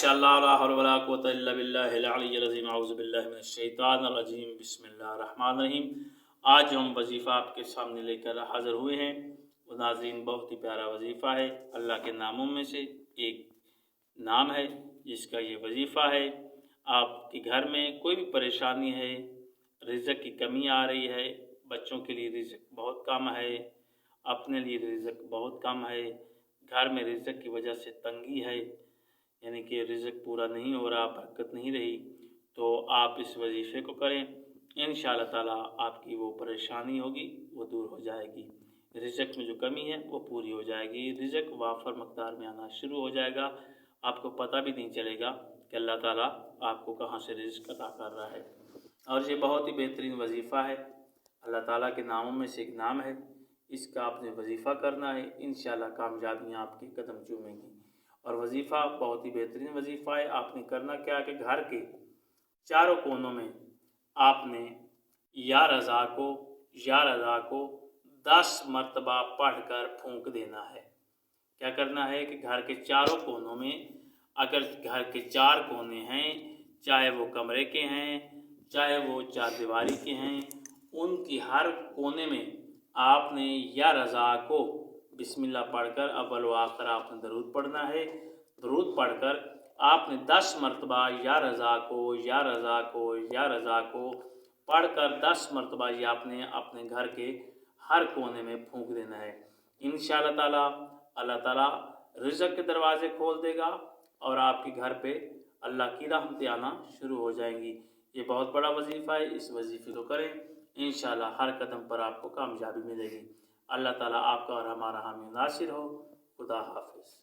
माशाअल्लाह ला हौला वला कुव्वता इल्ला बिल्लाहिल अलिय्यिल अज़ीम। औज़ु बिल्लाहि मिनश शैतानिर रजीम। बिस्मिल्लाहिर रहमानिर रहीम। आज हम वजीफ़ा आपके सामने लेकर हाज़िर हुए हैं। वो नाज़रीन बहुत ही प्यारा वजीफ़ा है। अल्लाह के नामों में से एक नाम है जिसका ये वजीफ़ा है। आपके घर में कोई भी परेशानी है, रिज़्क़ की कमी आ रही है, बच्चों के लिए रिज़्क़ बहुत कम है, अपने लिए रिज़्क़ बहुत कम है, घर में रिज़्क़ की वजह से तंगी है, यानी कि रिज़्क़ पूरा नहीं हो रहा, बरकत नहीं रही, तो आप इस वजीफ़े को करें। इंशाअल्लाह ताला आपकी वो परेशानी होगी वो दूर हो जाएगी। रिज़्क़ में जो कमी है वो पूरी हो जाएगी। रिज़्क़ वाफ़र मक़दार में आना शुरू हो जाएगा। आपको पता भी नहीं चलेगा कि अल्लाह ताला आपको कहाँ से रिज़्क़ अता कर रहा है। और ये बहुत ही बेहतरीन वजीफ़ा है। अल्लाह ताला के नामों में से एक नाम है। इसका आपने वजीफ़ा करना है, इंशाअल्लाह कामयाबियाँ आपके कदम चूमेंगी। और वजीफ़ा बहुत ही बेहतरीन वजीफ़ा है। आपने करना क्या है कि घर के चारों कोनों में आपने या रज़ा को 10 मरतबा पढ़कर फूंक देना है। क्या करना है कि घर के चारों कोनों में, अगर घर के 4 कोने हैं, चाहे वो कमरे के हैं, चाहे वो चारदीवारी के हैं, उनकी हर कोने में आपने या रज़ा को बिस्मिल्लाह पढ़कर अव्वल व आखिर आपने दरूद पढ़ना है। दरूद पढ़कर आपने 10 मरतबा या रज़ा को पढ़कर 10 मरतबा ये आपने अपने घर के हर कोने में फूंक देना है। इंशाअल्लाह ताला अल्लाह ताला रिज़्क़ के दरवाज़े खोल देगा और आपके घर पे अल्लाह की रहमतें आना शुरू हो जाएंगी। ये बहुत बड़ा वजीफ़ा है। इस वजीफ़े को करें, इंशाअल्लाह हर कदम पर आपको कामयाबी मिलेगी। अल्लाह ताला आपका और हमारा हामी नासिर हो। खुदा हाफिज़।